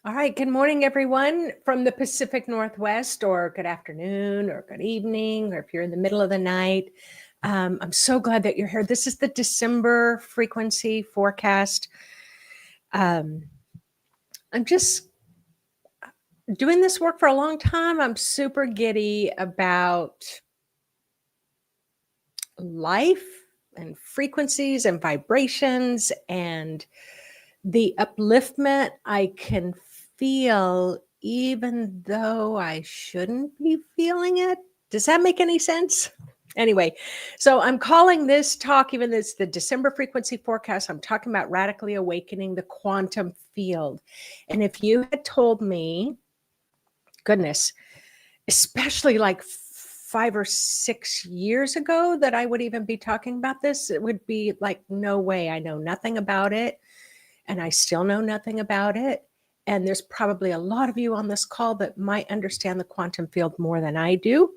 All right. Good morning, everyone from the Pacific Northwest, or good afternoon, or good evening, or if you're in the middle of the night. I'm so glad that you're here. This is the December frequency forecast. I'm just doing this work for a long time. I'm super giddy about life and frequencies and vibrations and the upliftment I can feel even though I shouldn't be feeling it. Does that make any sense? Anyway, so I'm calling this talk, even though it's the December frequency forecast, I'm talking about radically awakening the quantum field. And if you had told me, goodness, especially like 5 or 6 years ago that I would even be talking about this, it would be like, no way. I know nothing about it. And I still know nothing about it. And there's probably a lot of you on this call that might understand the quantum field more than I do.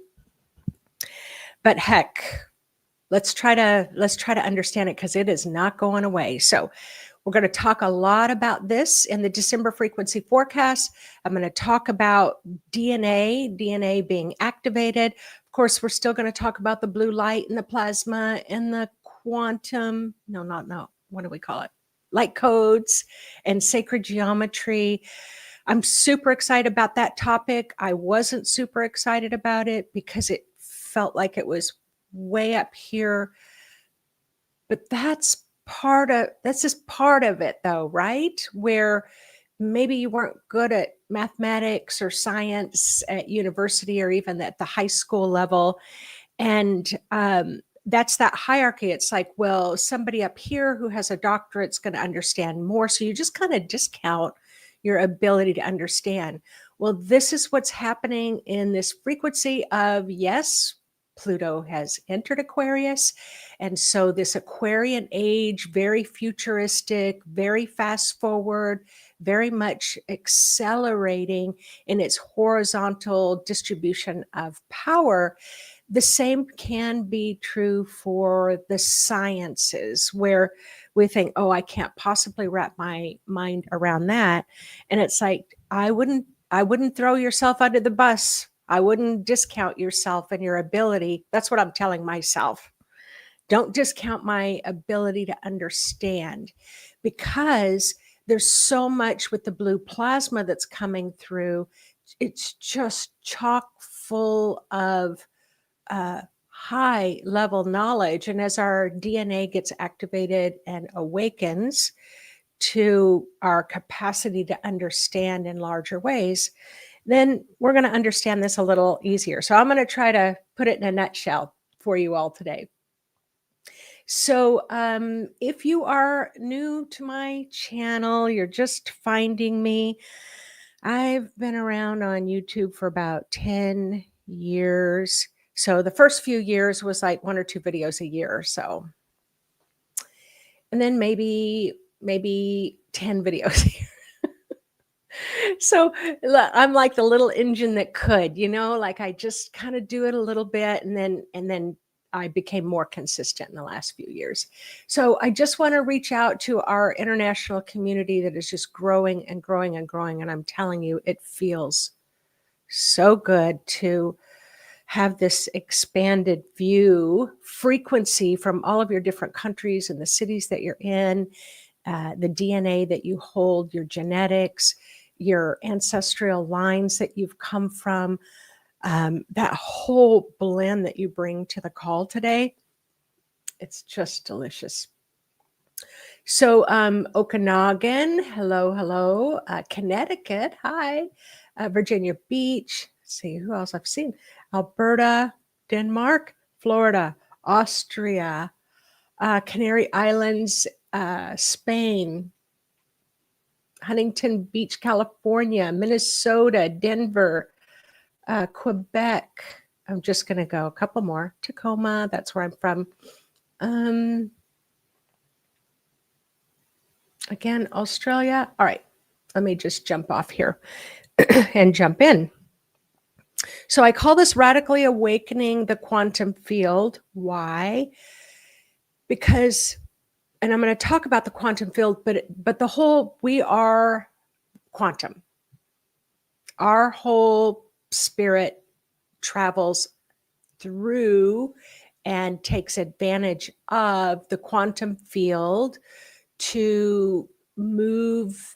But heck, let's try to understand it, because it is not going away. So we're going to talk a lot about this in the December frequency forecast. I'm going to talk about DNA being activated. Of course, we're still going to talk about the blue light and the plasma and the quantum, what do we call it? Light codes and sacred geometry. I'm super excited about that topic. I wasn't super excited about it because it felt like it was way up here. But that's just part of it though, right? Where maybe you weren't good at mathematics or science at university or even at the high school level. And that's that hierarchy. It's like, well, somebody up here who has a doctorate is going to understand more. So you just kind of discount your ability to understand. Well, this is what's happening in this frequency of, yes, Pluto has entered Aquarius. And so this Aquarian age, very futuristic, very fast forward, very much accelerating in its horizontal distribution of power. The same can be true for the sciences, where we think, oh, I can't possibly wrap my mind around that. And it's like, I wouldn't throw yourself under the bus. I wouldn't discount yourself and your ability. That's what I'm telling myself. Don't discount my ability to understand, because there's so much with the blue plasma that's coming through. It's just chock full of high level knowledge. And as our DNA gets activated and awakens to our capacity to understand in larger ways, then we're going to understand this a little easier. So I'm going to try to put it in a nutshell for you all today. So if you are new to my channel, you're just finding me, I've been around on YouTube for about 10 years. So the first few years was like 1 or 2 videos a year or so. And then maybe 10 videos a year. So I'm like the little engine that could, like I just kind of do it a little bit, and then I became more consistent in the last few years. So I just want to reach out to our international community that is just growing and growing and growing. And I'm telling you, it feels so good to have this expanded view frequency from all of your different countries and the cities that you're in, the DNA that you hold, your genetics, your ancestral lines that you've come from, that whole blend that you bring to the call today. It's just delicious. So Okanagan, hello. Connecticut, hi. Virginia Beach, let's see who else I've seen. Alberta, Denmark, Florida, Austria, Canary Islands, Spain, Huntington Beach, California, Minnesota, Denver, Quebec. I'm just going to go a couple more. Tacoma, that's where I'm from. Again, Australia. All right, let me just jump off here and jump in. So I call this radically awakening the quantum field. Why? Because, and I'm going to talk about the quantum field, but we are quantum. our whole spirit travels through and takes advantage of the quantum field to move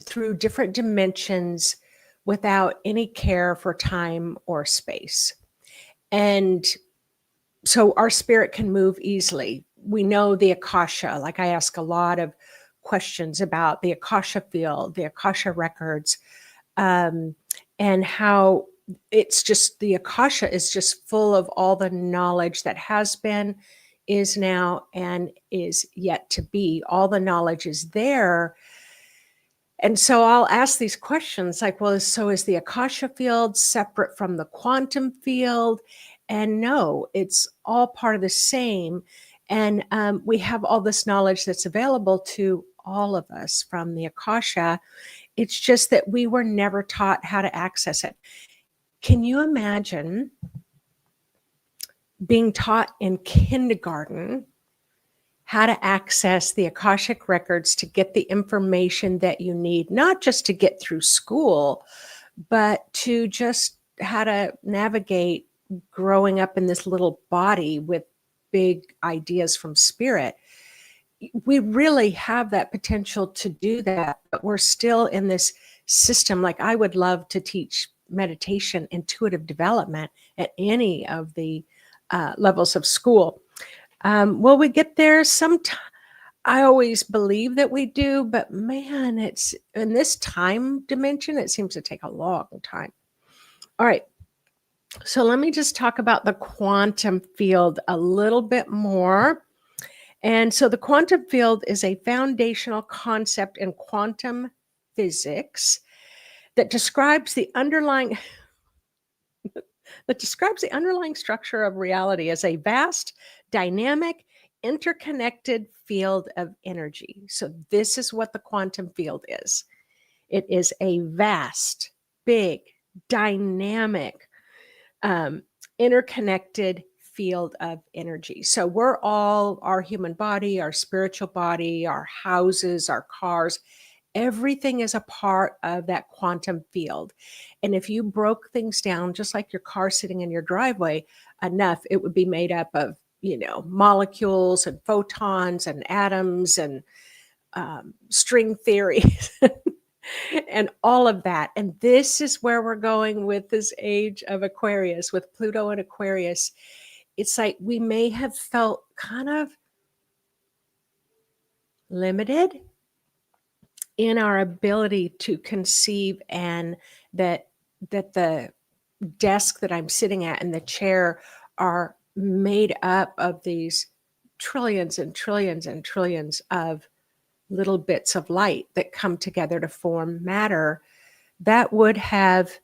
through different dimensions without any care for time or space. And so our spirit can move easily. We know the Akasha, like I ask a lot of questions about the Akasha field, the Akasha records, and how it's just the Akasha is just full of all the knowledge that has been, is now, and is yet to be. All the knowledge is there. And so I'll ask these questions like, well, so is the Akasha field separate from the quantum field? And no, it's all part of the same. And we have all this knowledge that's available to all of us from the Akasha. It's just that we were never taught how to access it. Can you imagine being taught in kindergarten how to access the Akashic records to get the information that you need, not just to get through school, but to just how to navigate growing up in this little body with big ideas from spirit? We really have that potential to do that, but we're still in this system. Like, I would love to teach meditation, intuitive development at any of the levels of school. Will we get there sometime? I always believe that we do, but man, it's in this time dimension, it seems to take a long time. All right. So let me just talk about the quantum field a little bit more. And so the quantum field is a foundational concept in quantum physics that describes the underlying structure of reality as a vast, dynamic, interconnected field of energy. So this is what the quantum field is. It is a vast, big, dynamic, interconnected field of energy. So we're all, our human body, our spiritual body, our houses, our cars, everything is a part of that quantum field. And if you broke things down, just like your car sitting in your driveway enough, it would be made up of, molecules and photons and atoms and string theory and all of that. And this is where we're going with this age of Aquarius, with Pluto and Aquarius. It's like we may have felt kind of limited in our ability to conceive, and that the desk that I'm sitting at and the chair are made up of these trillions and trillions and trillions of little bits of light that come together to form matter. That would have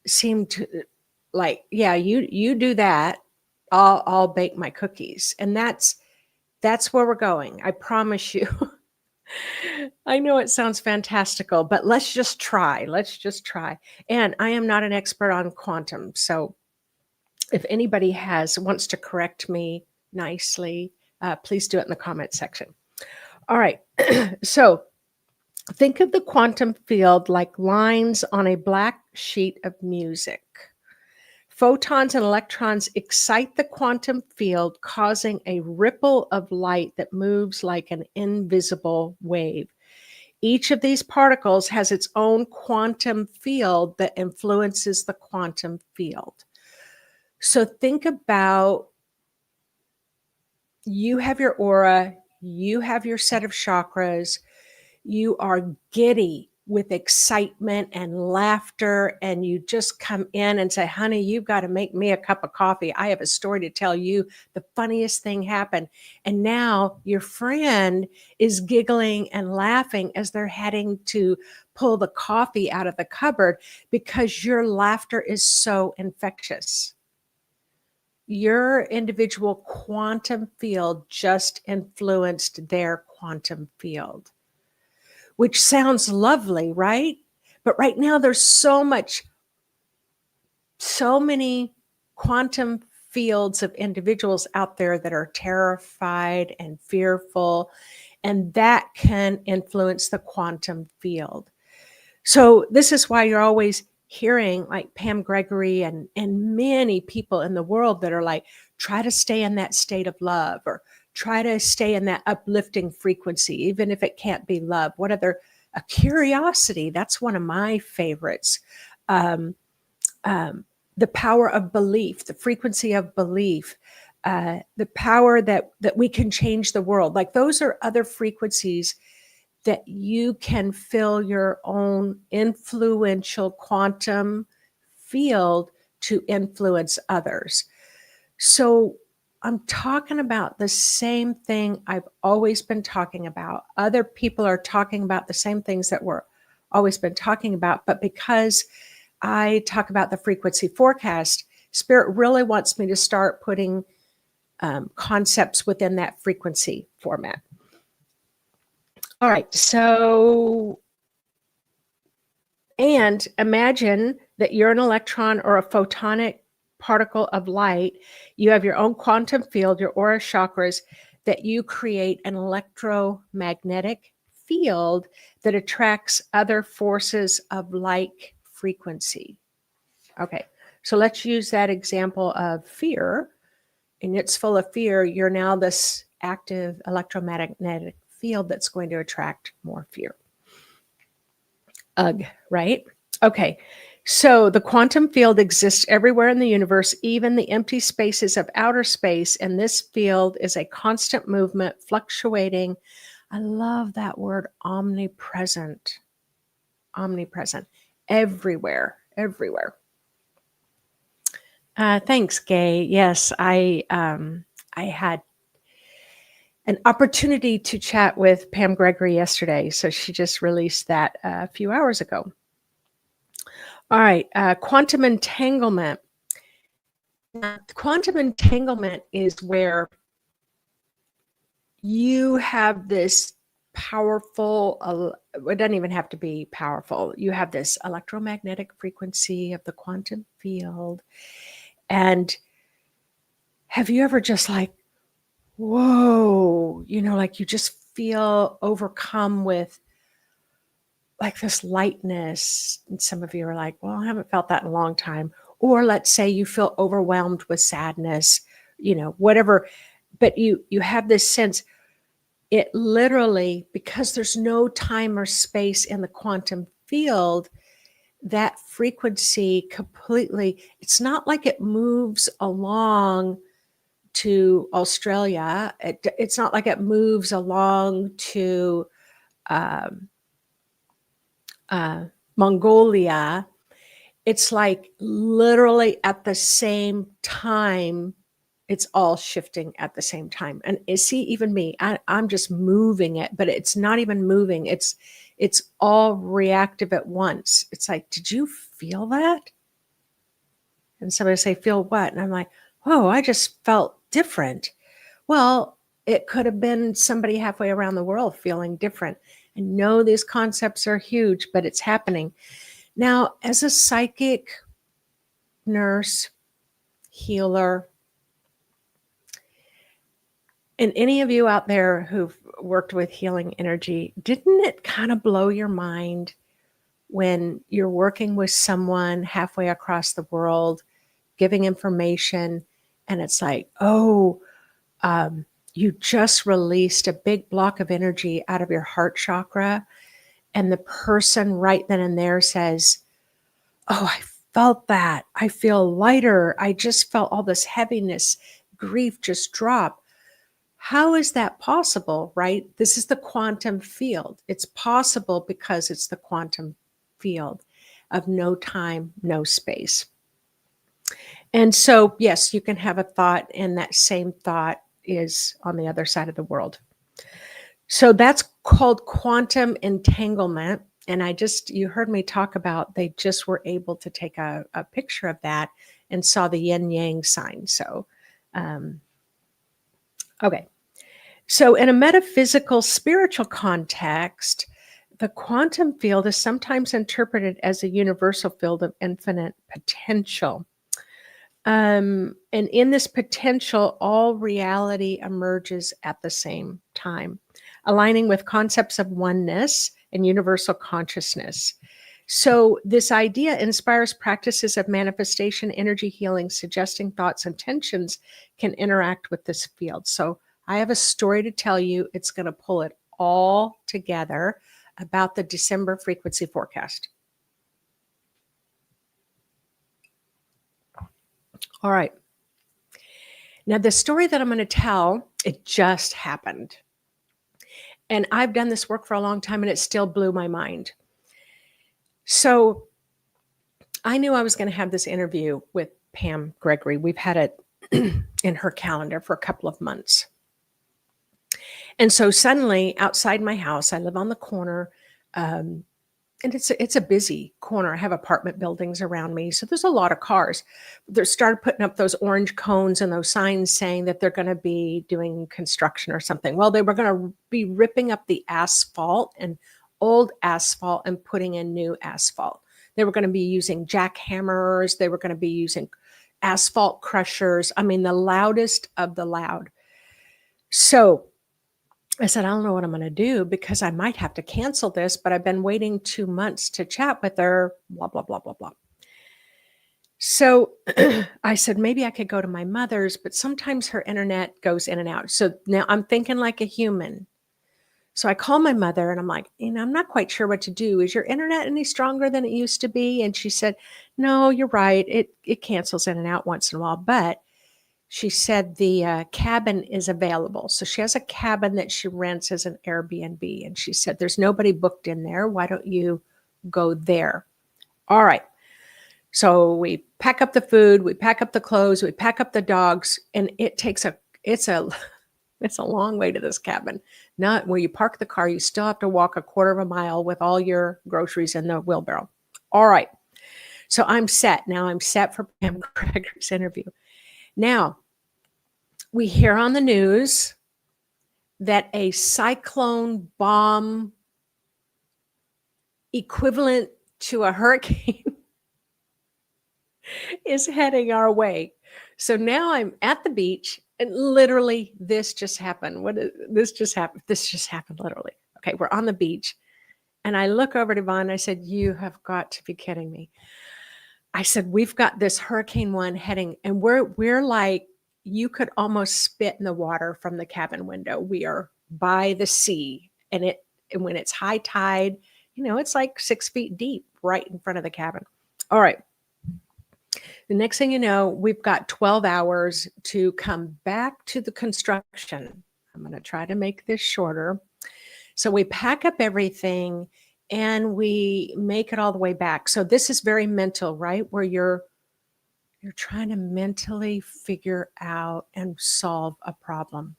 seemed to, like, yeah, you do that, I'll bake my cookies. And that's where we're going. I promise you. I know it sounds fantastical, but let's just try. And I am not an expert on quantum. So if anybody wants to correct me nicely, please do it in the comment section. All right. So think of the quantum field like lines on a black sheet of music. Photons and electrons excite the quantum field, causing a ripple of light that moves like an invisible wave. Each of these particles has its own quantum field that influences the quantum field. So think about, you have your aura, you have your set of chakras, you are giddy with excitement and laughter, and you just come in and say, honey, you've got to make me a cup of coffee. I have a story to tell you. The funniest thing happened. And now your friend is giggling and laughing as they're heading to pull the coffee out of the cupboard, because your laughter is so infectious. Your individual quantum field just influenced their quantum field, which sounds lovely, right? But right now there's so many quantum fields of individuals out there that are terrified and fearful, and that can influence the quantum field. So this is why you're always hearing like Pam Gregory and many people in the world that are like, try to stay in that state of love, or try to stay in that uplifting frequency, even if it can't be love. What other, a curiosity, that's one of my favorites. Um, the power of belief, the frequency of belief, the power that we can change the world. Like those are other frequencies that you can fill your own influential quantum field to influence others. So I'm talking about the same thing I've always been talking about. Other people are talking about the same things that we're always been talking about, but because I talk about the frequency forecast, Spirit really wants me to start putting concepts within that frequency format. All right, so, and imagine that you're an electron or a photonic particle of light. You have your own quantum field, your aura chakras, that you create an electromagnetic field that attracts other forces of like frequency. Okay, so let's use that example of fear. And it's full of fear. You're now this active electromagnetic field that's going to attract more fear. Ugh, right? Okay, so the quantum field exists everywhere in the universe, even the empty spaces of outer space. And this field is a constant movement, fluctuating. I love that word, omnipresent. Omnipresent. Everywhere, everywhere. Thanks, Gay. Yes, I had an opportunity to chat with Pam Gregory yesterday. So she just released that a few hours ago. All right, quantum entanglement. Now, quantum entanglement is where you have this powerful, it doesn't even have to be powerful. You have this electromagnetic frequency of the quantum field. And have you ever just like, whoa, like you just feel overcome with like this lightness. And some of you are like, well, I haven't felt that in a long time. Or let's say you feel overwhelmed with sadness, whatever. But you have this sense, it literally, because there's no time or space in the quantum field, that frequency completely, it's not like it moves along to Australia. It's not like it moves along to Mongolia. It's like literally at the same time, it's all shifting at the same time. And see, even me, I'm just moving it, but it's not even moving. It's all reactive at once. It's like, did you feel that? And somebody say, feel what? And I'm like, whoa, I just felt different. Well, it could have been somebody halfway around the world feeling different. I know these concepts are huge, but it's happening. Now, as a psychic, nurse, healer, and any of you out there who've worked with healing energy, didn't it kind of blow your mind when you're working with someone halfway across the world, giving information, and it's like, oh, you just released a big block of energy out of your heart chakra, and the person right then and there says, oh, I felt that. I feel lighter. I just felt all this heaviness, grief just drop. How is that possible, right? This is the quantum field. It's possible because it's the quantum field of no time, no space. And so, yes, you can have a thought, and that same thought is on the other side of the world. So that's called quantum entanglement. And you heard me talk about, they just were able to take a picture of that and saw the yin yang sign. So, okay. So in a metaphysical, spiritual context, the quantum field is sometimes interpreted as a universal field of infinite potential. And in this potential, all reality emerges at the same time, aligning with concepts of oneness and universal consciousness. So, this idea inspires practices of manifestation, energy healing, suggesting thoughts and tensions can interact with this field. So, I have a story to tell you. It's going to pull it all together about the December frequency forecast. All right. Now, the story that I'm going to tell, it just happened. And I've done this work for a long time and it still blew my mind. So I knew I was going to have this interview with Pam Gregory. We've had it in her calendar for a couple of months. And so suddenly outside my house, I live on the corner, and it's a busy corner. I have apartment buildings around me, so there's a lot of cars. They started putting up those orange cones and those signs saying that they're going to be doing construction or something. Well, they were going to be ripping up the asphalt and old asphalt and putting in new asphalt. They were going to be using jackhammers. They were going to be using asphalt crushers. I mean, the loudest of the loud. So I said, I don't know what I'm going to do because I might have to cancel this, but I've been waiting 2 months to chat with her, blah, blah, blah, blah, blah. So I said, maybe I could go to my mother's, but sometimes her internet goes in and out. So now I'm thinking like a human. So I call my mother and I'm like, I'm not quite sure what to do. Is your internet any stronger than it used to be? And she said, no, you're right. It cancels in and out once in a while, but she said the cabin is available. So she has a cabin that she rents as an Airbnb. And she said, there's nobody booked in there. Why don't you go there? All right. So we pack up the food, we pack up the clothes, we pack up the dogs, and it's a long way to this cabin. Not where you park the car, you still have to walk a quarter of a mile with all your groceries in the wheelbarrow. All right. So I'm set. Now I'm set for Pam Gregory's interview. Now, we hear on the news that a cyclone bomb equivalent to a hurricane is heading our way. So now I'm at the beach and literally this just happened. This just happened? This just happened literally. Okay, we're on the beach and I look over to Yvonne and I said, you have got to be kidding me. I said, we've got this Hurricane One heading and we're like, you could almost spit in the water from the cabin window. We are by the sea and when it's high tide, it's like 6 feet deep right in front of the cabin. All right. The next thing you know, we've got 12 hours to come back to the construction. I'm going to try to make this shorter. So we pack up everything and we make it all the way back. So this is very mental, right? Where you're trying to mentally figure out and solve a problem.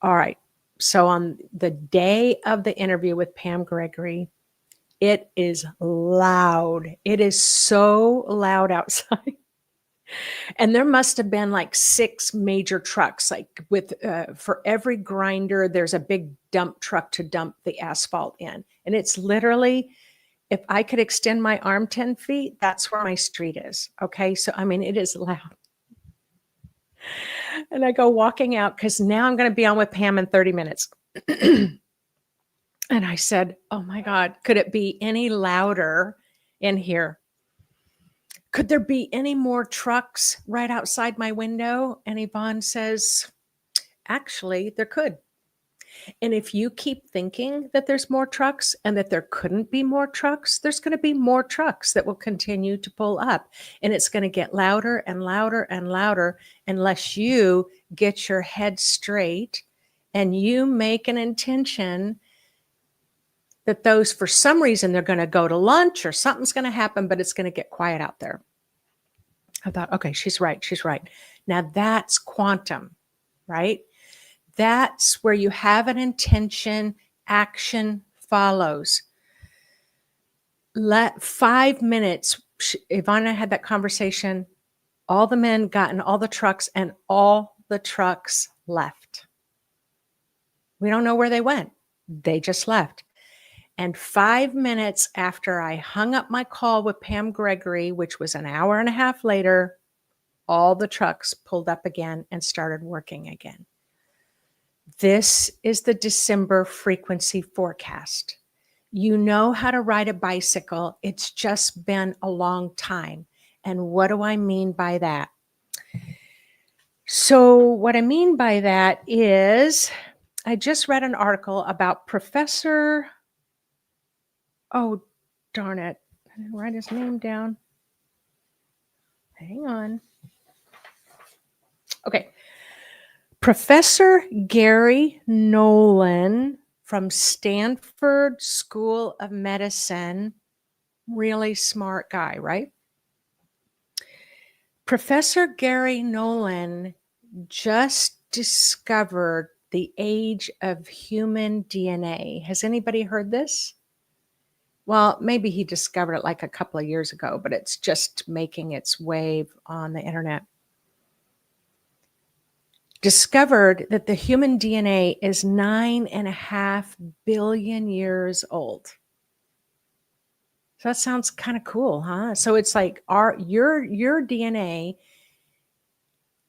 All right. So on the day of the interview with Pam Gregory, it is loud. It is so loud outside. And there must have been like 6 major trucks, like with for every grinder, there's a big dump truck to dump the asphalt in. And it's literally, if I could extend my arm 10 feet, that's where my street is. Okay. So, I mean, it is loud. And I go walking out because now I'm going to be on with Pam in 30 minutes. And I said, oh my God, could it be any louder in here? Could there be any more trucks right outside my window? And Yvonne says, actually, there could. And if you keep thinking that there's more trucks and that there couldn't be more trucks, there's going to be more trucks that will continue to pull up. And it's going to get louder and louder and louder unless you get your head straight and you make an intention that those, for some reason, they're going to go to lunch or something's going to happen, but it's going to get quiet out there. I thought, okay, she's right. She's right. Now that's quantum, right? That's where you have an intention, action follows. Let 5 minutes. Yvonne and I had that conversation. All the men got in all the trucks and all the trucks left. We don't know where they went. They just left. And 5 minutes after I hung up my call with Pam Gregory, which was an hour and a half later, all the trucks pulled up again and started working again. This is the December frequency forecast. You know how to ride a bicycle. It's just been a long time. And what do I mean by that? So what I mean by that is I just read an article about Professor, oh, darn it. I didn't write his name down. Hang on. Okay. Professor Gary Nolan from Stanford School of Medicine, really smart guy, right? Professor Gary Nolan just discovered the age of human DNA. Has anybody heard this? Well, maybe he discovered it like a couple of years ago, but it's just making its way on the internet. Discovered that the human DNA is 9.5 billion years old. So that sounds kind of cool, huh? So it's like your DNA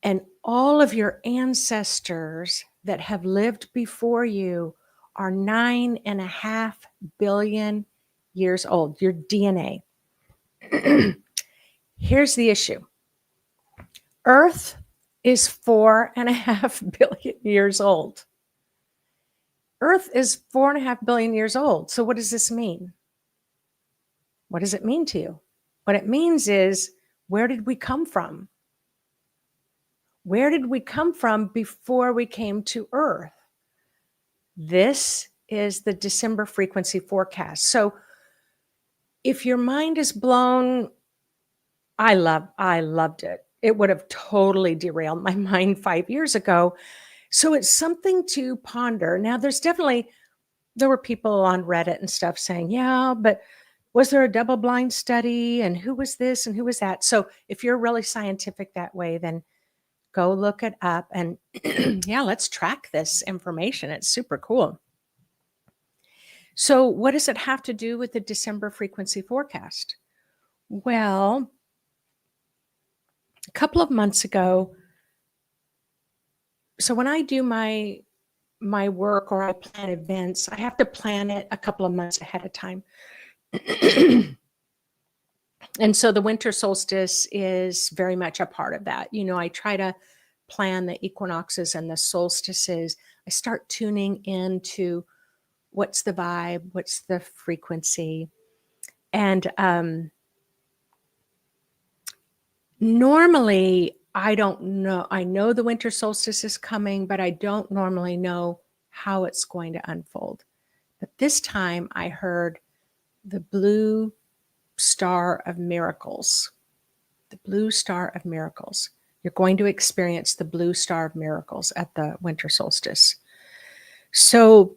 and all of your ancestors that have lived before you are 9.5 billion years old, your DNA. Here's the issue. Earth is 4.5 billion years old. Earth is 4.5 billion years old. So what does this mean? What does it mean to you? What it means is, where did we come from? Where did we come from before we came to Earth? This is the December frequency forecast. So if your mind is blown, I loved it. It would have totally derailed my mind 5 years ago. So it's something to ponder. Now, there were people on Reddit and stuff saying, yeah, but was there a double-blind study? And who was this and who was that? So if you're really scientific that way, then go look it up. And yeah, let's track this information. It's super cool. So what does it have to do with the December frequency forecast? Well, a couple of months ago, so when I do my work or I plan events, I have to plan it a couple of months ahead of time. And so the winter solstice is very much a part of that. You know, I try to plan the equinoxes and the solstices. I start tuning into what's the vibe, what's the frequency. And normally I don't know. I know the winter solstice is coming, but I don't normally know how it's going to unfold. But this time I heard the blue star of miracles. The blue star of miracles. You're going to experience the blue star of miracles at the winter solstice. So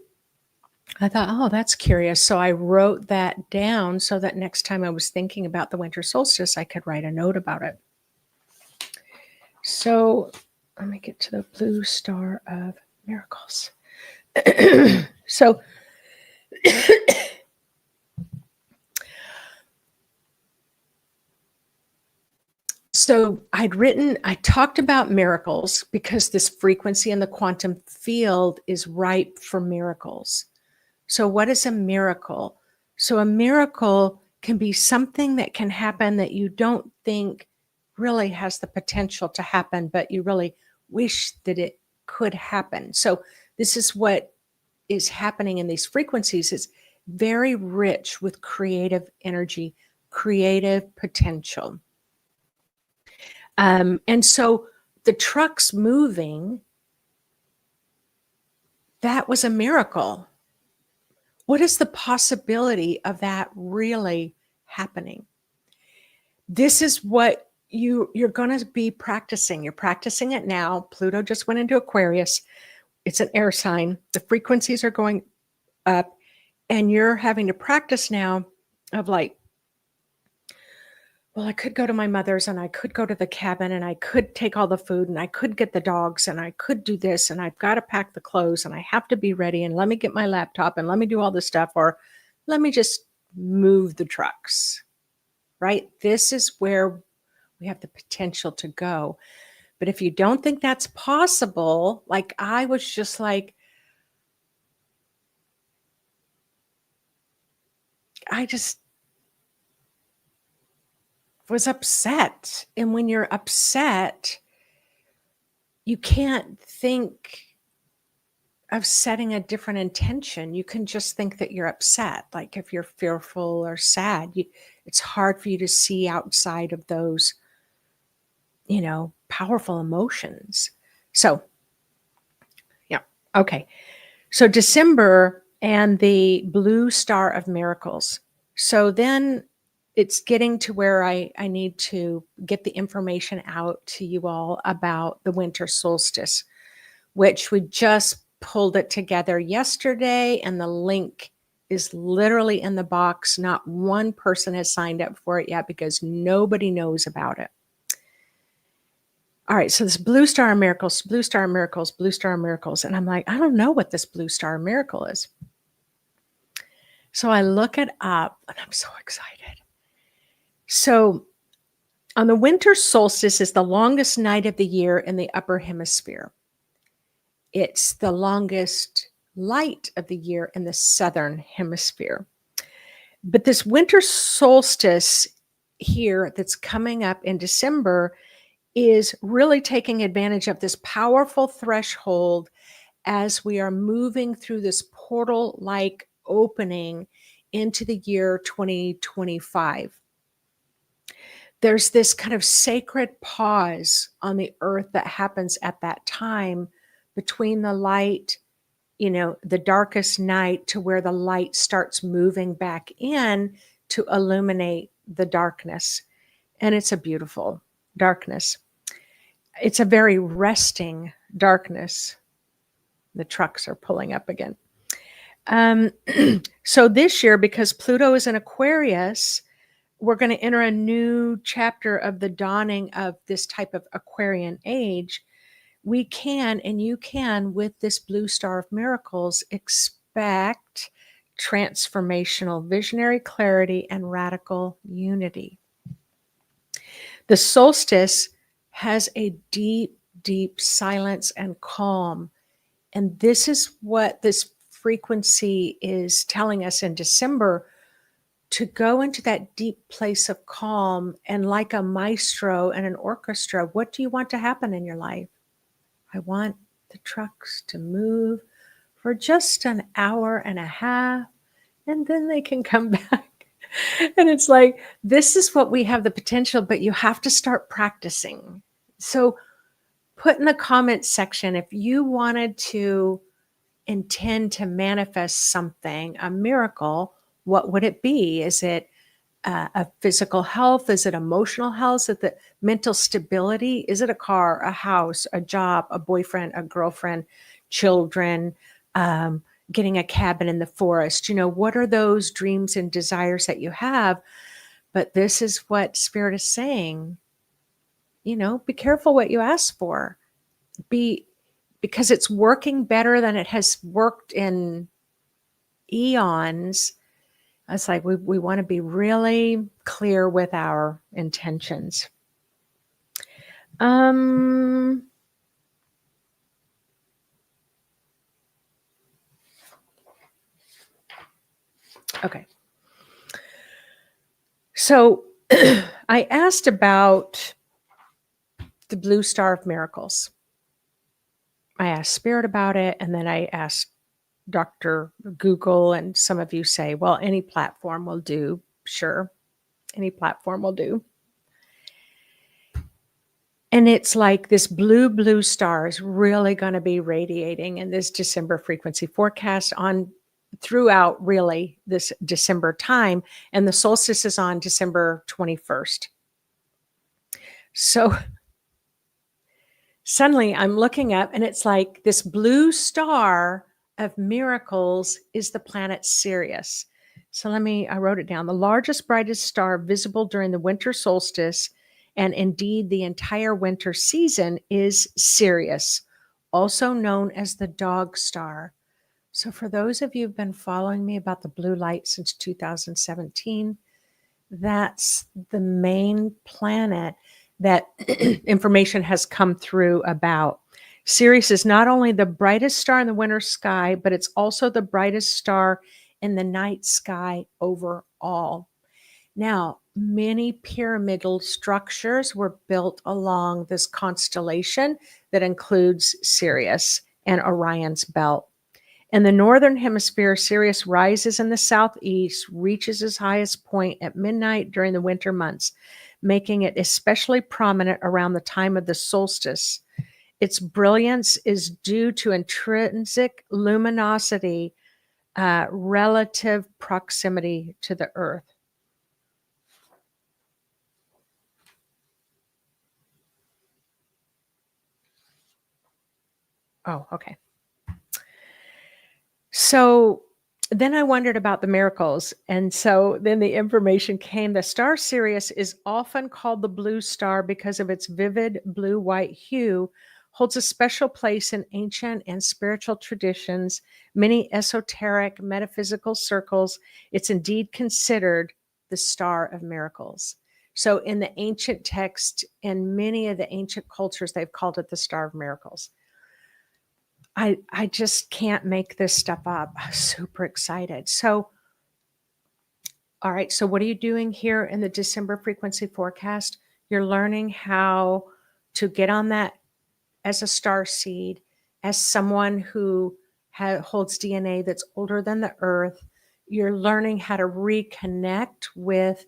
I thought, oh, that's curious. So I wrote that down so that next time I was thinking about the winter solstice, I could write a note about it. So let me get to the blue star of miracles. So I talked about miracles because this frequency in the quantum field is ripe for miracles. So what is a miracle? So a miracle can be something that can happen that you don't think really has the potential to happen, but you really wish that it could happen. So this is what is happening in these frequencies. It's very rich with creative energy, creative potential. And so the trucks moving, that was a miracle. What is the possibility of that really happening? This is what you're going to be practicing. You're practicing it now. Pluto just went into Aquarius. It's an air sign. The frequencies are going up, and you're having to practice now of like, well, I could go to my mother's and I could go to the cabin and I could take all the food and I could get the dogs and I could do this and I've got to pack the clothes and I have to be ready and let me get my laptop and let me do all this stuff, or let me just move the trucks, right? This is where We have the potential to go. But if you don't think that's possible, like I was just like, I just was upset. And when you're upset, you can't think of setting a different intention. You can just think that you're upset. Like if you're fearful or sad, it's hard for you to see outside of those, powerful emotions. So, yeah. Okay. So December and the blue star of miracles. So then it's getting to where I need to get the information out to you all about the winter solstice, which we just pulled it together yesterday, and the link is literally in the box. Not one person has signed up for it yet because nobody knows about it. All right, so this blue star of miracles, blue star of miracles, blue star of miracles. And I'm like, I don't know what this blue star miracle is. So I look it up and I'm so excited. So on the winter solstice is the longest night of the year in the upper hemisphere. It's the longest light of the year in the southern hemisphere. But this winter solstice here that's coming up in December is really taking advantage of this powerful threshold as we are moving through this portal-like opening into the year 2025. There's this kind of sacred pause on the earth that happens at that time between the light, the darkest night, to where the light starts moving back in to illuminate the darkness. And it's a beautiful darkness. It's a very resting darkness. The trucks are pulling up again. So this year, because Pluto is in Aquarius, we're going to enter a new chapter of the dawning of this type of Aquarian age. We can, and you can, with this blue star of miracles, expect transformational visionary clarity and radical unity. The solstice has a deep, deep silence and calm. And this is what this frequency is telling us in December, to go into that deep place of calm. And like a maestro and an orchestra, what do you want to happen in your life? I want the trucks to move for just an hour and a half, and then they can come back. And it's like, this is what we have the potential, but you have to start practicing. So put in the comments section if you wanted to intend to manifest something, a miracle, what would it be? Is it a physical health? Is it emotional health? Is it the mental stability? Is it a car, a house, a job, a boyfriend, a girlfriend, children, getting a cabin in the forest? What are those dreams and desires that you have? But this is what Spirit is saying. Be careful what you ask for. Because it's working better than it has worked in eons. It's like we want to be really clear with our intentions. Okay. So I asked about the blue star of miracles. I asked Spirit about it, and then I asked Dr. Google, and some of you say, well, any platform will do. Sure, any platform will do. And it's like this blue star is really going to be radiating in this December frequency forecast on throughout really this December time. And the solstice is on December 21st. So suddenly I'm looking up and it's like this blue star of miracles is the planet Sirius. So I wrote it down. The largest, brightest star visible during the winter solstice, and indeed the entire winter season, is Sirius, also known as the dog star. So for those of you who've been following me about the blue light since 2017, that's the main planet that information has come through about. Sirius is not only the brightest star in the winter sky, but it's also the brightest star in the night sky overall. Now, many pyramidal structures were built along this constellation that includes Sirius and Orion's belt. In the northern hemisphere, Sirius rises in the southeast, reaches its highest point at midnight during the winter months, making it especially prominent around the time of the solstice. Its brilliance is due to intrinsic luminosity, relative proximity to the Earth. Oh, okay. So then I wondered about the miracles. And so then the information came. The star Sirius is often called the blue star because of its vivid blue-white hue, holds a special place in ancient and spiritual traditions, many esoteric metaphysical circles. It's indeed considered the star of miracles. So in the ancient text and many of the ancient cultures, they've called it the star of miracles. I just can't make this stuff up. I'm super excited. So, all right. So what are you doing here in the December frequency forecast? You're learning how to get on that as a star seed, as someone who holds DNA that's older than the earth. You're learning how to reconnect with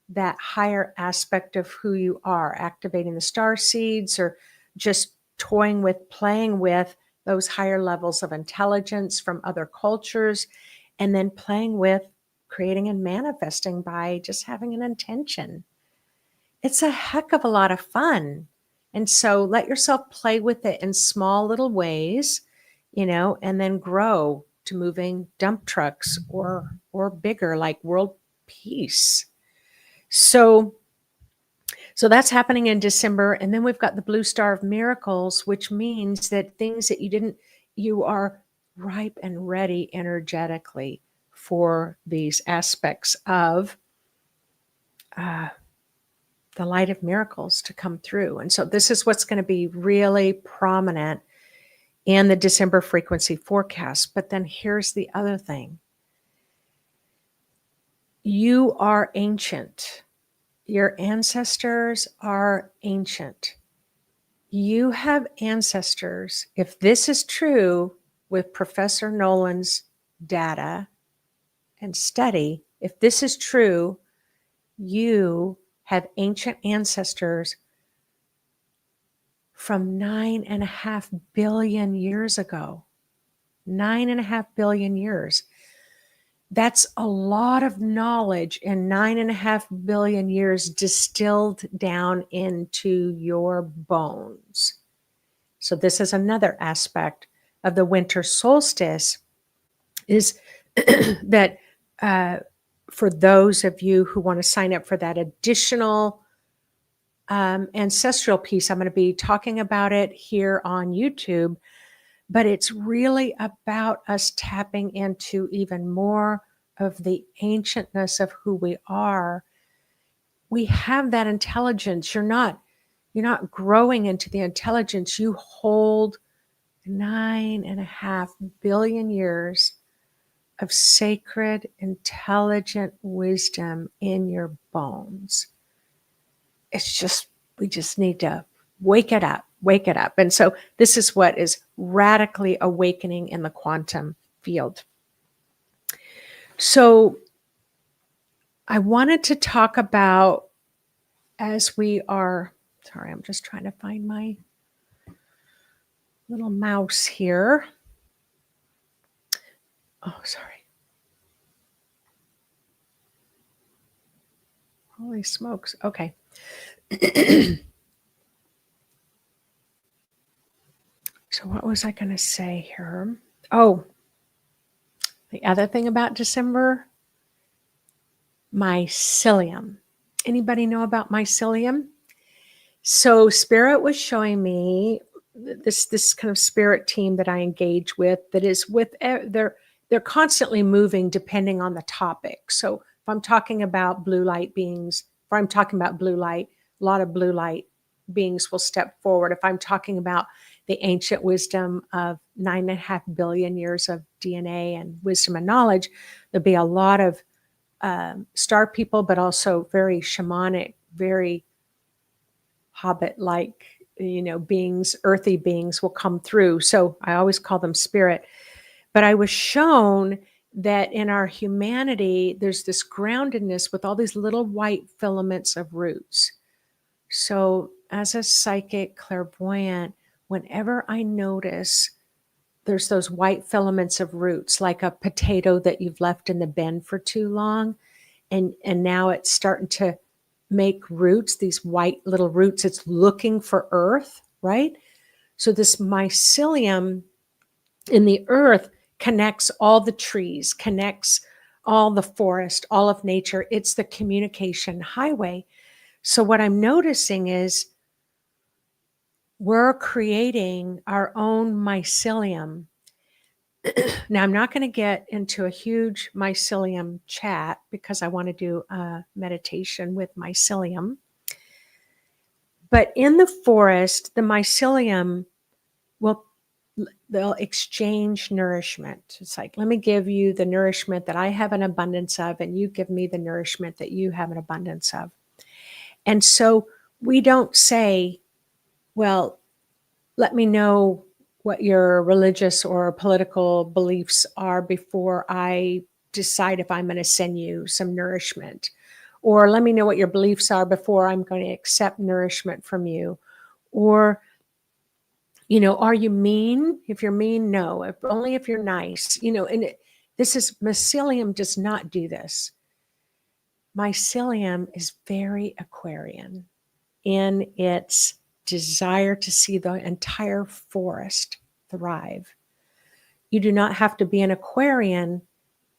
that higher aspect of who you are, activating the star seeds or just toying with, playing with those higher levels of intelligence from other cultures, and then playing with creating and manifesting by just having an intention. It's a heck of a lot of fun. And so let yourself play with it in small little ways, and then grow to moving dump trucks or bigger, like world peace. So that's happening in December. And then we've got the blue star of miracles, which means that things that you are ripe and ready energetically for these aspects of the light of miracles to come through. And so this is what's going to be really prominent in the December frequency forecast. But then here's the other thing. You are ancient. Your ancestors are ancient. You have ancestors. If this is true with Professor Nolan's data and study, if this is true, you have ancient ancestors from 9.5 billion years ago. 9.5 billion years. That's a lot of knowledge in 9.5 billion years distilled down into your bones. So this is another aspect of the winter solstice, is that for those of you who want to sign up for that additional ancestral piece, I'm going to be talking about it here on YouTube. But it's really about us tapping into even more of the ancientness of who we are. We have that intelligence. You're not growing into the intelligence. You hold 9.5 billion years of sacred, intelligent wisdom in your bones. We just need to wake it up. And so this is what is radically awakening in the quantum field. So I wanted to talk about, as we are, sorry, I'm just trying to find my little mouse here. Oh, sorry. Holy smokes. Okay. So what was I going to say here? Oh, the other thing about December, mycelium. Anybody know about mycelium? So Spirit was showing me this kind of spirit team that I engage with, that is they're constantly moving depending on the topic. So if I'm talking about blue light beings, if I'm talking about blue light, lot of blue light beings will step forward. If I'm talking about the ancient wisdom of 9.5 billion years of DNA and wisdom and knowledge, there'll be a lot of star people, but also very shamanic, very hobbit-like, beings, earthy beings will come through. So I always call them spirit. But I was shown that in our humanity, there's this groundedness with all these little white filaments of roots. So as a psychic clairvoyant, whenever I notice there's those white filaments of roots, like a potato that you've left in the bin for too long, and now it's starting to make roots, these white little roots, it's looking for earth, right? So this mycelium in the earth connects all the trees, connects all the forest, all of nature. It's the communication highway. So what I'm noticing is we're creating our own mycelium. Now, I'm not going to get into a huge mycelium chat because I want to do a meditation with mycelium. But in the forest, the mycelium they'll exchange nourishment. It's like, let me give you the nourishment that I have an abundance of, and you give me the nourishment that you have an abundance of. And so we don't say, well, let me know what your religious or political beliefs are before I decide if I'm going to send you some nourishment. Or let me know what your beliefs are before I'm going to accept nourishment from you. Or, are you mean? If you're mean, no. Only if you're nice. Mycelium does not do this. Mycelium is very Aquarian in its desire to see the entire forest thrive. You do not have to be an Aquarian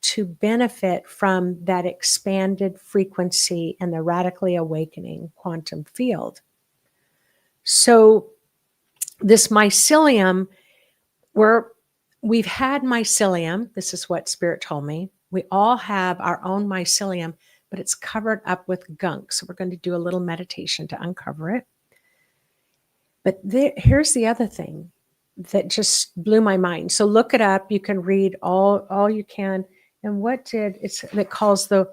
to benefit from that expanded frequency and the radically awakening quantum field. So this mycelium, we've had mycelium. This is what Spirit told me. We all have our own mycelium, but it's covered up with gunk. So we're going to do a little meditation to uncover it. But here's the other thing that just blew my mind. So look it up. You can read all you can. And it calls the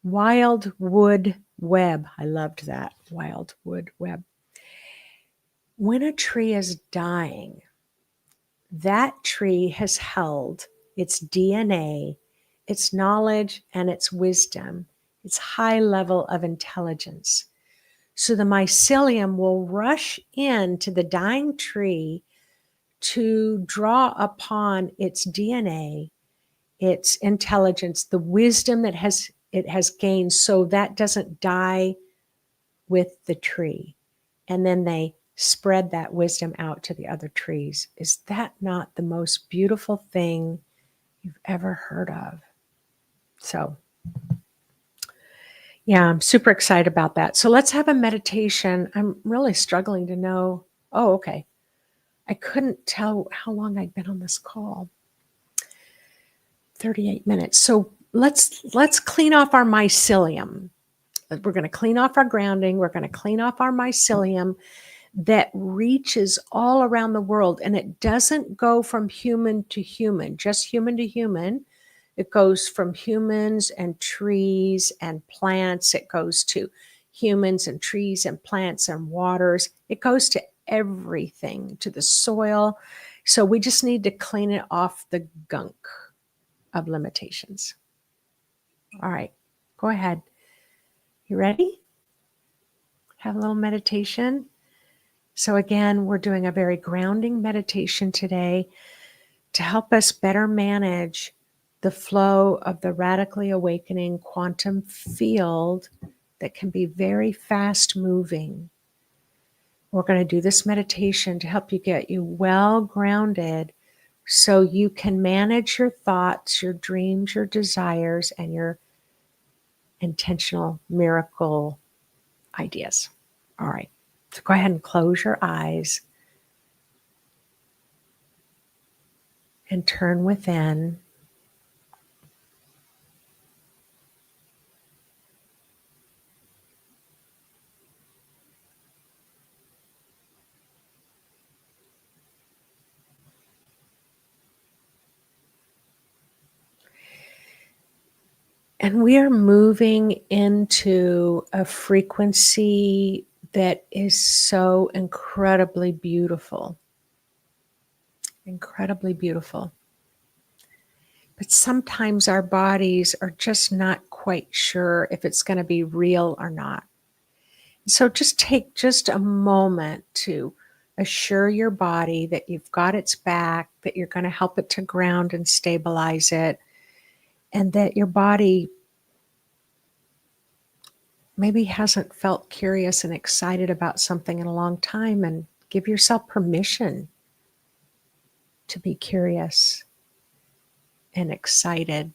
wildwood web. I loved that, wildwood web. When a tree is dying, that tree has held its DNA, its knowledge, and its wisdom, its high level of intelligence. So the mycelium will rush into the dying tree to draw upon its DNA, its intelligence, the wisdom that it has gained, so that doesn't die with the tree. And then they spread that wisdom out to the other trees. Is that not the most beautiful thing you've ever heard of? So, yeah, I'm super excited about that. So let's have a meditation. I'm really struggling to know. Oh, okay. I couldn't tell how long I'd been on this call. 38 minutes. So let's clean off our mycelium. We're going to clean off our grounding. We're going to clean off our mycelium that reaches all around the world. And it doesn't go from human to human, just human to human. It goes from humans and trees and plants. It goes to humans and trees and plants and waters. It goes to everything, to the soil. So we just need to clean it off the gunk of limitations. All right, go ahead. You ready? Have a little meditation. So again, we're doing a very grounding meditation today to help us better manage the flow of the radically awakening quantum field that can be very fast moving. We're going to do this meditation to help you get you well grounded so you can manage your thoughts, your dreams, your desires, and your intentional miracle ideas. All right. So go ahead and close your eyes and turn within. And we are moving into a frequency that is so incredibly beautiful. Incredibly beautiful. But sometimes our bodies are just not quite sure if it's going to be real or not. So just take just a moment to assure your body that you've got its back, that you're going to help it to ground and stabilize it, and that your body maybe hasn't felt curious and excited about something in a long time, and give yourself permission to be curious and excited.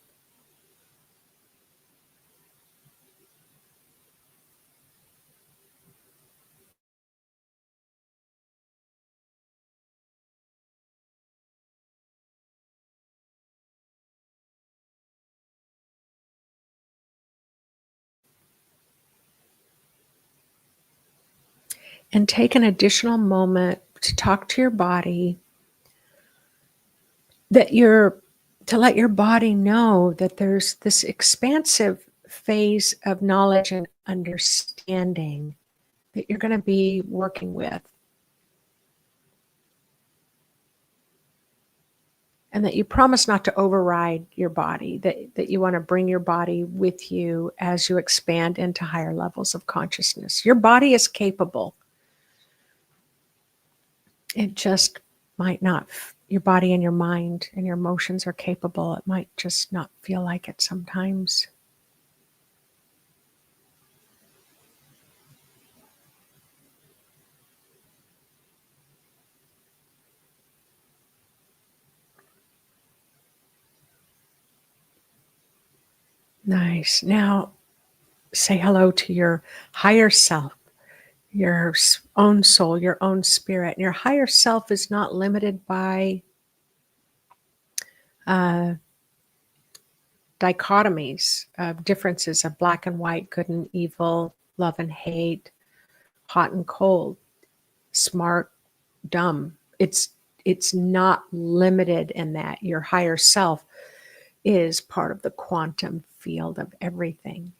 And take an additional moment to talk to your body, to let your body know that there's this expansive phase of knowledge and understanding that you're going to be working with. And that you promise not to override your body, that you want to bring your body with you as you expand into higher levels of consciousness. Your body is capable. It just might not, your body and your mind and your emotions are capable. It might just not feel like it sometimes. Nice. Now, say hello to your higher self, your own soul, your own spirit. And your higher self is not limited by dichotomies of differences of black and white, good and evil, love and hate, hot and cold, smart, dumb. It's not limited in that. Your higher self is part of the quantum field of everything.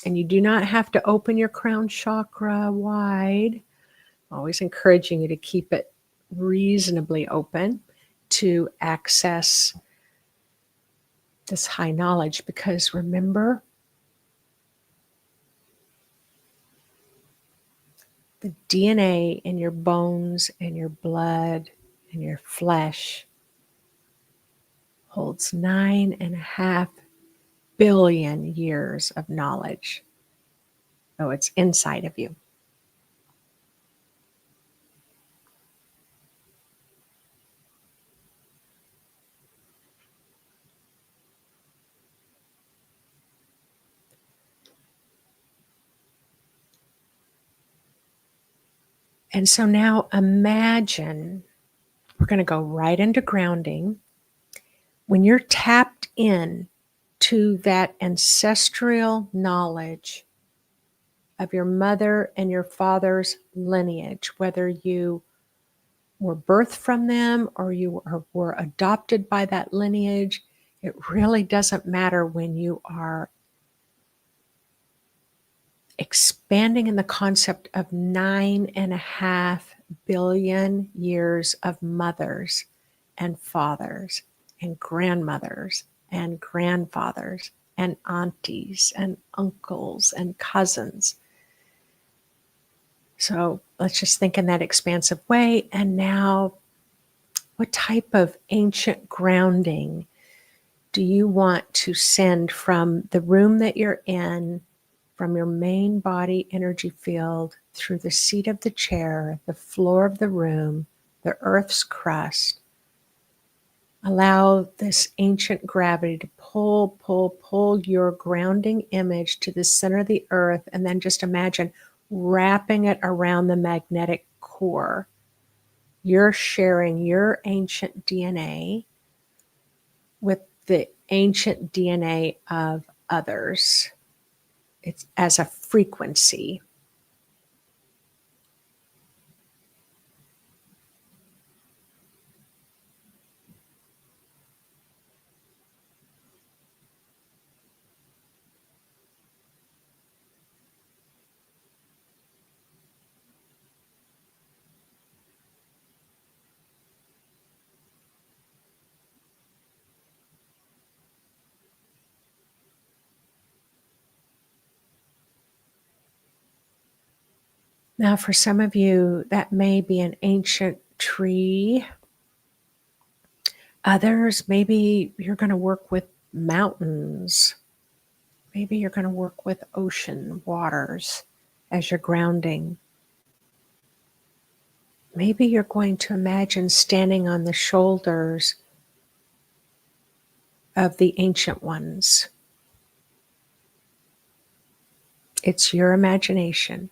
And you do not have to open your crown chakra wide. I'm always encouraging you to keep it reasonably open to access this high knowledge, because remember, the DNA in your bones and your blood and your flesh holds 9.5 billion years of knowledge. Oh, it's inside of you. And so now imagine, we're going to go right into grounding. When you're tapped in to that ancestral knowledge of your mother and your father's lineage, whether you were birthed from them or you were adopted by that lineage, it really doesn't matter. When you are expanding in the concept of 9.5 billion years of mothers and fathers and grandmothers and grandfathers and aunties and uncles and cousins. So let's just think in that expansive way. And now, what type of ancient grounding do you want to send from the room that you're in, from your main body energy field, through the seat of the chair, the floor of the room, the earth's crust? Allow this ancient gravity to pull your grounding image to the center of the earth, and then just imagine wrapping it around the magnetic core. You're sharing your ancient DNA with the ancient DNA of others. It's as a frequency. Now, for some of you, that may be an ancient tree. Others, maybe you're going to work with mountains. Maybe you're going to work with ocean waters as you're grounding. Maybe you're going to imagine standing on the shoulders of the ancient ones. It's your imagination.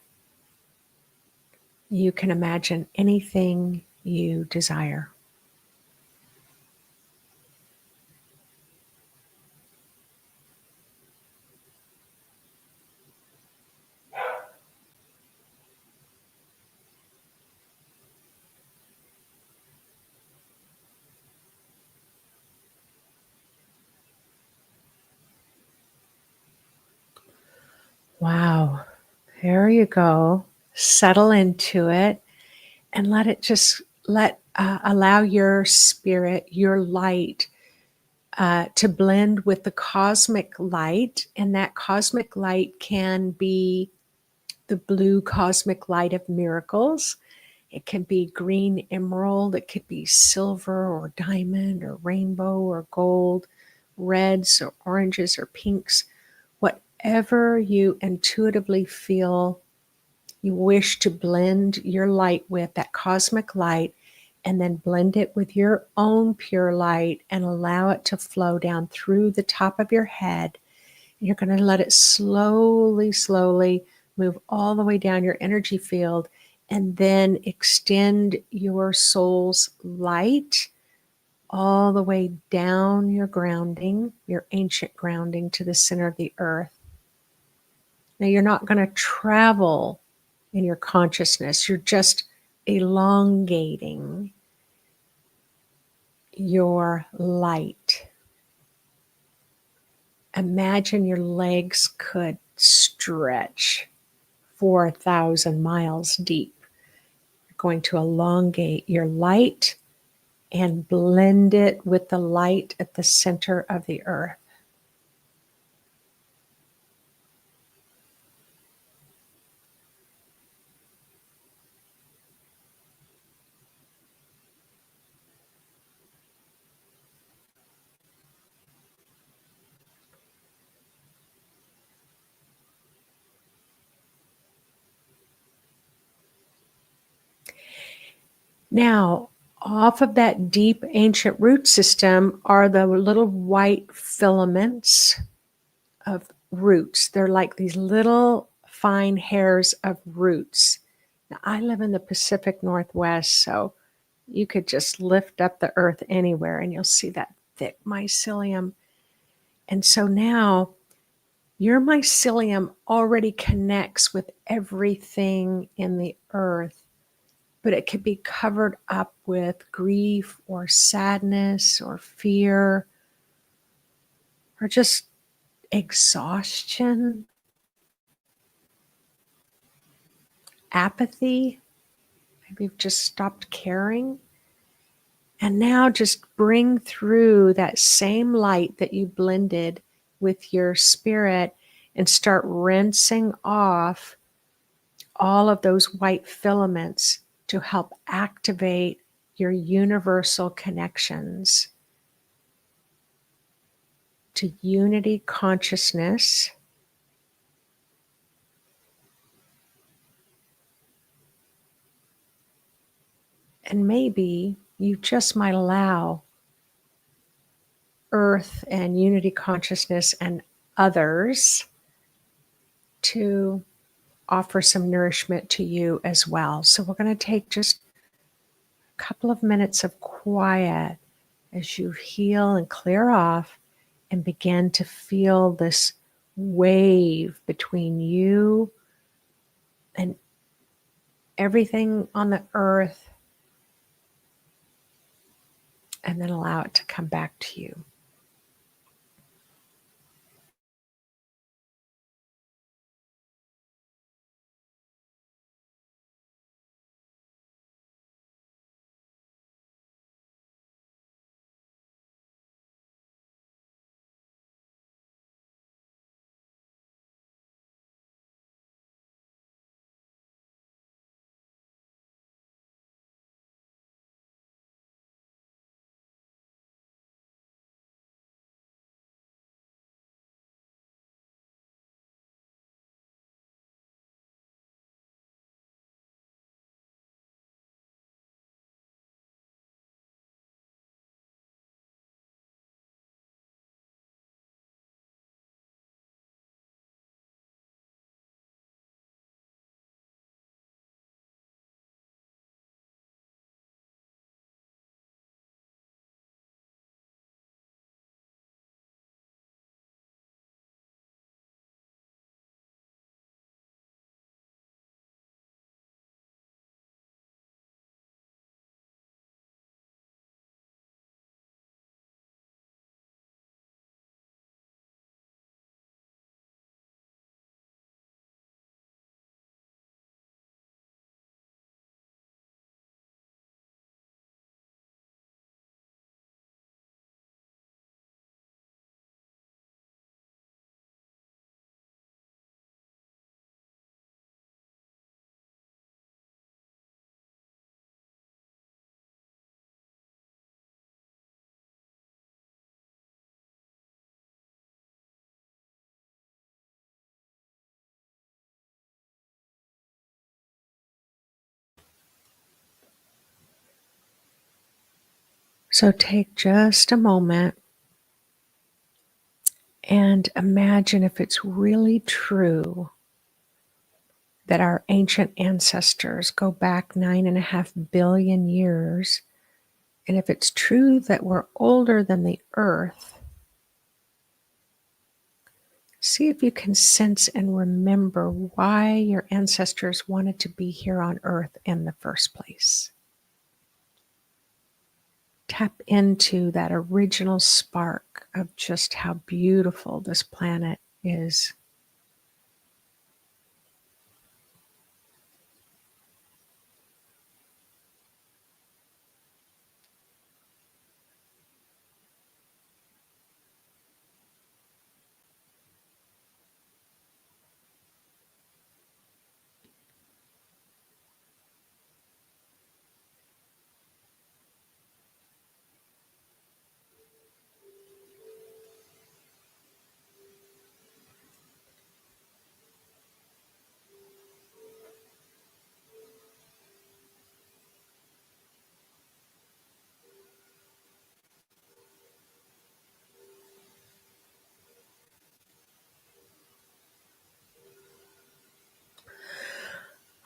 You can imagine anything you desire. Wow. There you go. Settle into it and let it just allow your spirit, your light, to blend with the cosmic light. And that cosmic light can be the blue cosmic light of miracles. It can be green emerald. It could be silver or diamond or rainbow or gold, reds or oranges or pinks. Whatever you intuitively feel you wish to blend your light with, that cosmic light, and then blend it with your own pure light and allow it to flow down through the top of your head. You're going to let it slowly, slowly move all the way down your energy field and then extend your soul's light all the way down your grounding, your ancient grounding, to the center of the earth. Now, you're not going to travel in your consciousness. You're just elongating your light. Imagine your legs could stretch 4,000 miles deep. You're going to elongate your light and blend it with the light at the center of the earth. Now, off of that deep ancient root system are the little white filaments of roots. They're like these little fine hairs of roots. Now, I live in the Pacific Northwest, so you could just lift up the earth anywhere and you'll see that thick mycelium. And so now your mycelium already connects with everything in the earth, but it could be covered up with grief or sadness or fear or just exhaustion, apathy. Maybe you've just stopped caring. And now just bring through that same light that you blended with your spirit and start rinsing off all of those white filaments to help activate your universal connections to unity consciousness. And maybe you just might allow earth and unity consciousness and others to offer some nourishment to you as well. So we're going to take just a couple of minutes of quiet as you heal and clear off and begin to feel this wave between you and everything on the earth, and then allow it to come back to you. So take just a moment and imagine if it's really true that our ancient ancestors go back 9.5 billion years. And if it's true that we're older than the earth, see if you can sense and remember why your ancestors wanted to be here on earth in the first place. Tap into that original spark of just how beautiful this planet is.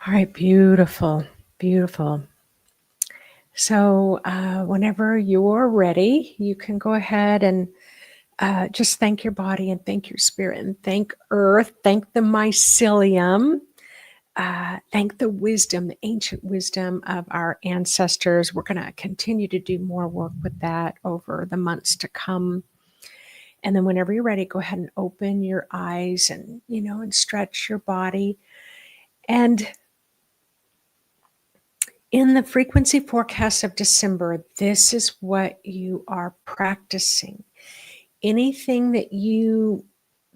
All right, beautiful, beautiful. So whenever you're ready, you can go ahead and just thank your body and thank your spirit and thank Earth, thank the mycelium, thank the wisdom, the ancient wisdom of our ancestors. We're going to continue to do more work with that over the months to come. And then whenever you're ready, go ahead and open your eyes and, and stretch your body. And in the frequency forecast of December, this is what you are practicing. Anything that you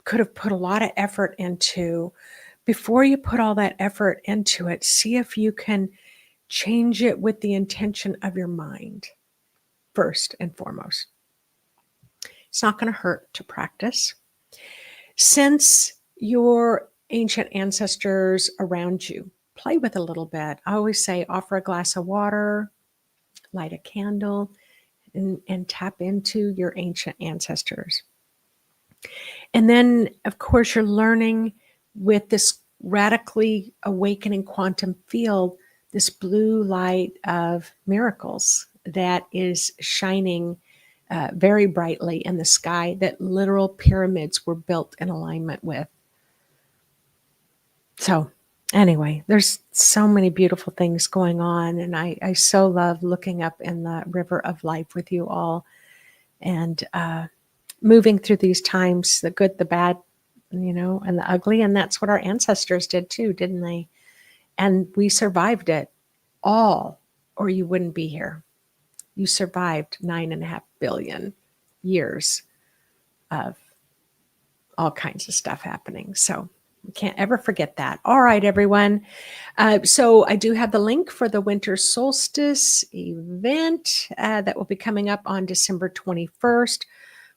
could have put a lot of effort into, before you put all that effort into it, see if you can change it with the intention of your mind, first and foremost. It's not going to hurt to practice. Sense your ancient ancestors around you. Play with a little bit. I always say offer a glass of water, light a candle, and tap into your ancient ancestors. And then, of course, you're learning with this radically awakening quantum field, this blue light of miracles that is shining very brightly in the sky, that literal pyramids were built in alignment with. So anyway, there's so many beautiful things going on. And I so love looking up in the river of life with you all and moving through these times, the good, the bad, and the ugly. And that's what our ancestors did too, didn't they? And we survived it all, or you wouldn't be here. You survived 9.5 billion years of all kinds of stuff happening. So we can't ever forget that. All right, everyone. So I do have the link for the winter solstice event that will be coming up on December 21st.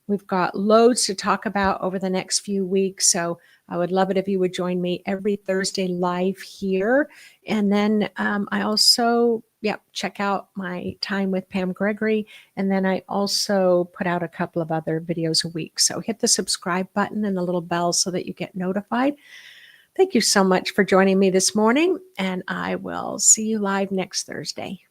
We've got loads to talk about over the next few weeks. So I would love it if you would join me every Thursday live here. And then I also, check out my time with Pam Gregory. And then I also put out a couple of other videos a week. So hit the subscribe button and the little bell so that you get notified. Thank you so much for joining me this morning. And I will see you live next Thursday.